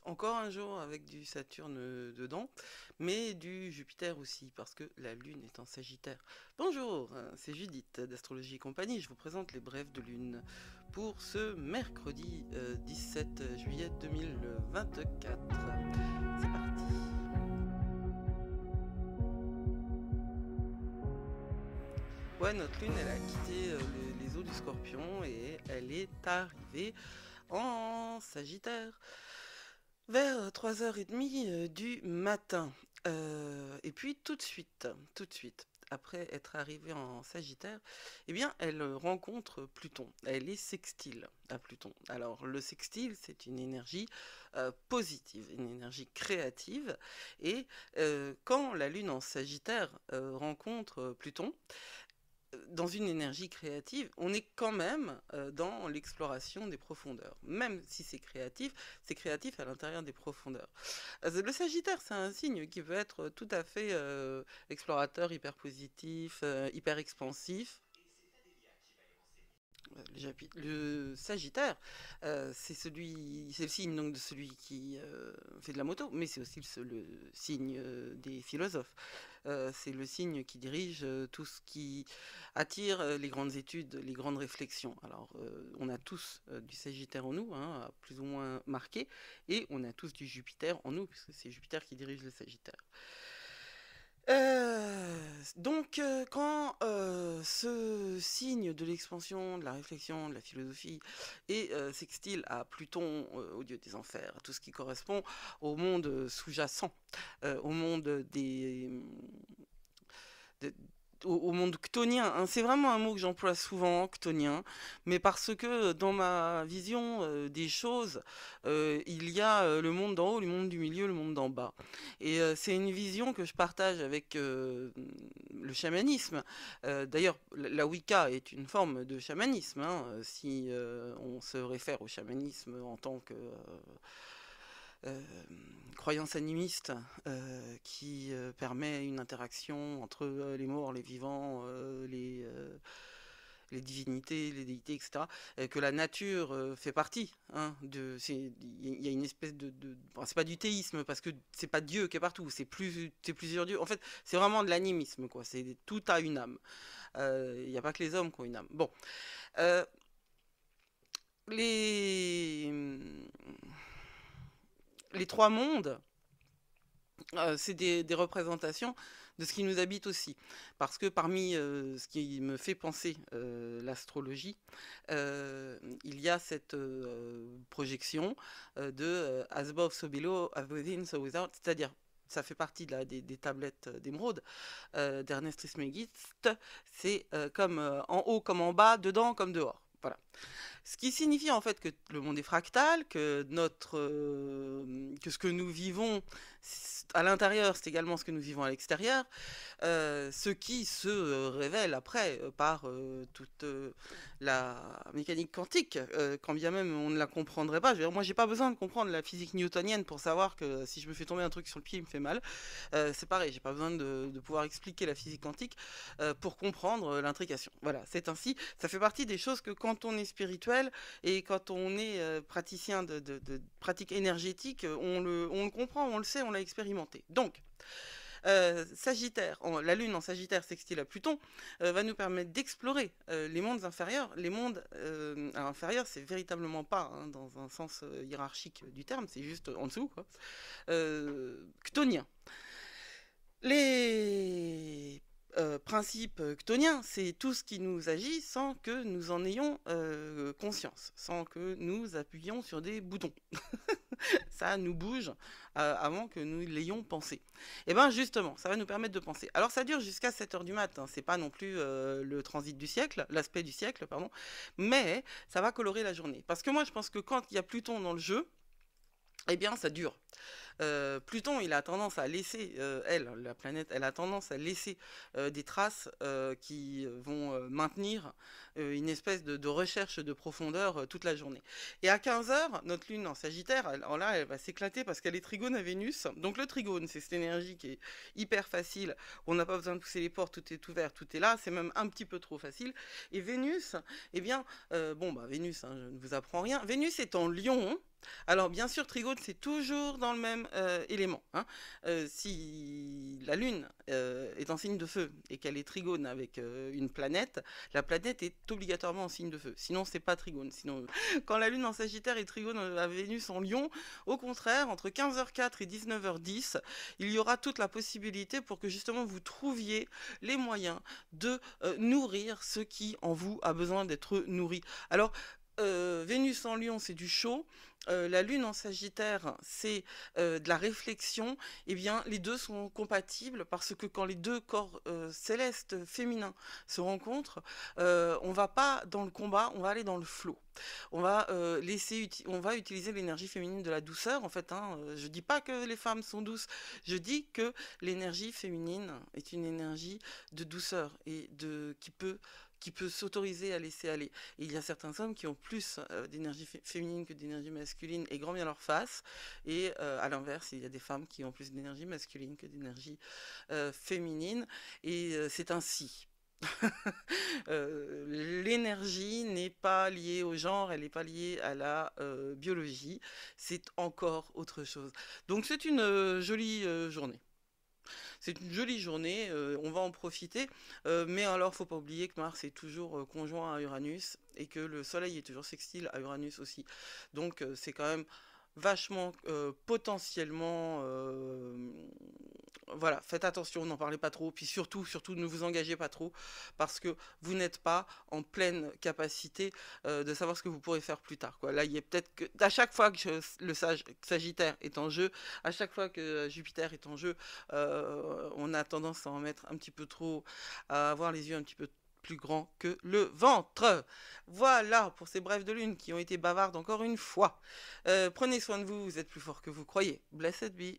Encore un jour avec du Saturne dedans, mais du Jupiter aussi, parce que la Lune est en Sagittaire. Bonjour, c'est Judith d'Astrologie et Compagnie. Je vous présente les brèves de Lune pour ce mercredi 17 juillet 2024. C'est parti. Ouais, notre Lune, elle a quitté les eaux du Scorpion et elle est arrivée en Sagittaire vers 3h30 du matin. Et puis tout de suite, après être arrivée en Sagittaire, eh bien, elle rencontre Pluton. Elle est sextile à Pluton. Alors, le sextile, c'est une énergie positive, une énergie créative. Et quand la Lune en Sagittaire rencontre Pluton, dans une énergie créative, on est quand même dans l'exploration des profondeurs. Même si c'est créatif à l'intérieur des profondeurs. Le Sagittaire, c'est un signe qui peut être tout à fait explorateur, hyper positif, hyper expansif. Le Sagittaire, c'est le signe donc de celui qui fait de la moto, mais c'est aussi le signe des philosophes. C'est le signe qui dirige tout ce qui attire les grandes études, les grandes réflexions. Alors, on a tous du Sagittaire en nous, hein, plus ou moins marqué, et on a tous du Jupiter en nous, puisque c'est Jupiter qui dirige le Sagittaire. Quand ce signe de l'expansion, de la réflexion, de la philosophie est sextile à Pluton au dieu des enfers, tout ce qui correspond au monde sous-jacent, au monde au monde chtonien, hein. C'est vraiment un mot que j'emploie souvent, chtonien, mais parce que dans ma vision des choses, il y a le monde d'en haut, le monde du milieu, le monde d'en bas. Et c'est une vision que je partage avec le chamanisme. D'ailleurs, la Wicca est une forme de chamanisme, hein, si on se réfère au chamanisme en tant que euh, croyance animiste qui permet une interaction entre les morts, les vivants, les divinités, les déités, etc. Que la nature fait partie. Hein, il y a une espèce bon, c'est pas du théisme parce que c'est pas Dieu qui est partout, c'est plusieurs dieux. En fait, c'est vraiment de l'animisme, quoi. C'est tout a une âme. Il n'y a pas que les hommes qui ont une âme. Bon, euh, les les trois mondes, c'est des représentations de ce qui nous habite aussi. Parce que parmi ce qui me fait penser l'astrologie, il y a cette projection de As above, so below, as within, so without, c'est-à-dire ça fait partie des tablettes d'émeraude d'Ernest Trismegisте, c'est comme en haut comme en bas, dedans comme dehors. Voilà. Ce qui signifie en fait que le monde est fractal, que ce que nous vivons à l'intérieur, c'est également ce que nous vivons à l'extérieur, ce qui se révèle après par toute la mécanique quantique, quand bien même on ne la comprendrait pas. Je veux dire, moi, j'ai pas besoin de comprendre la physique newtonienne pour savoir que si je me fais tomber un truc sur le pied, il me fait mal. C'est pareil, j'ai pas besoin de pouvoir expliquer la physique quantique pour comprendre l'intrication. Voilà, c'est ainsi. Ça fait partie des choses que quand on est spirituel et quand on est praticien de pratiques énergétiques, on le comprend, on le sait, on l'a expérimenté. Donc, Sagittaire, la Lune en Sagittaire sextile à Pluton, va nous permettre d'explorer les mondes inférieurs. Les mondes inférieurs, c'est véritablement pas hein, dans un sens hiérarchique du terme, c'est juste en dessous, quoi. Chtonien. Les principes chtoniens, c'est tout ce qui nous agit sans que nous en ayons conscience, sans que nous appuyions sur des boutons. Ça nous bouge avant que nous l'ayons pensé. Et bien justement, ça va nous permettre de penser. Alors ça dure jusqu'à 7h du matin, c'est pas non plus le transit du siècle, l'aspect du siècle, pardon, mais ça va colorer la journée. Parce que moi je pense que quand il y a Pluton dans le jeu, eh bien ça dure. Pluton, il a tendance à laisser, la planète, elle a tendance à laisser des traces qui vont maintenir une espèce de recherche de profondeur toute la journée. Et à 15h, notre lune en Sagittaire, alors là, elle va s'éclater parce qu'elle est trigone à Vénus. Donc le trigone, c'est cette énergie qui est hyper facile. On n'a pas besoin de pousser les portes, tout est ouvert, tout est là. C'est même un petit peu trop facile. Et Vénus, eh bien, Vénus, hein, je ne vous apprends rien. Vénus est en Lion. Alors, bien sûr, trigone, c'est toujours dans le même élément, hein. Si la Lune est en signe de feu et qu'elle est trigone avec une planète, la planète est obligatoirement en signe de feu. Sinon, c'est pas trigone. Sinon, quand la Lune en Sagittaire est trigone à Vénus en Lion, au contraire, entre 15h04 et 19h10, il y aura toute la possibilité pour que justement vous trouviez les moyens de nourrir ce qui en vous a besoin d'être nourri. Alors, Vénus en Lion, c'est du chaud. La Lune en Sagittaire, c'est de la réflexion. Eh bien, les deux sont compatibles parce que quand les deux corps célestes féminins se rencontrent, on va pas dans le combat, on va aller dans le flot. On va on va utiliser l'énergie féminine de la douceur. En fait, hein, je dis pas que les femmes sont douces, je dis que l'énergie féminine est une énergie de douceur et qui peut s'autoriser à laisser aller. Et il y a certains hommes qui ont plus d'énergie féminine que d'énergie masculine et grand bien leur face. Et à l'inverse, il y a des femmes qui ont plus d'énergie masculine que d'énergie féminine. Et c'est ainsi. L'énergie n'est pas liée au genre, elle n'est pas liée à la biologie. C'est encore autre chose. Donc c'est une jolie journée. C'est une jolie journée, on va en profiter. Mais alors, faut pas oublier que Mars est toujours conjoint à Uranus et que le Soleil est toujours sextile à Uranus aussi. Donc, c'est quand même vachement potentiellement voilà, faites attention, n'en parlez pas trop, puis surtout, surtout ne vous engagez pas trop, parce que vous n'êtes pas en pleine capacité de savoir ce que vous pourrez faire plus tard, quoi. Là, il y a peut-être que, à chaque fois que le Sagittaire est en jeu, à chaque fois que Jupiter est en jeu, on a tendance à en mettre un petit peu trop, à avoir les yeux un petit peu plus grands que le ventre. Voilà pour ces brèves de lune qui ont été bavardes encore une fois. Prenez soin de vous, vous êtes plus fort que vous croyez. Blessed be.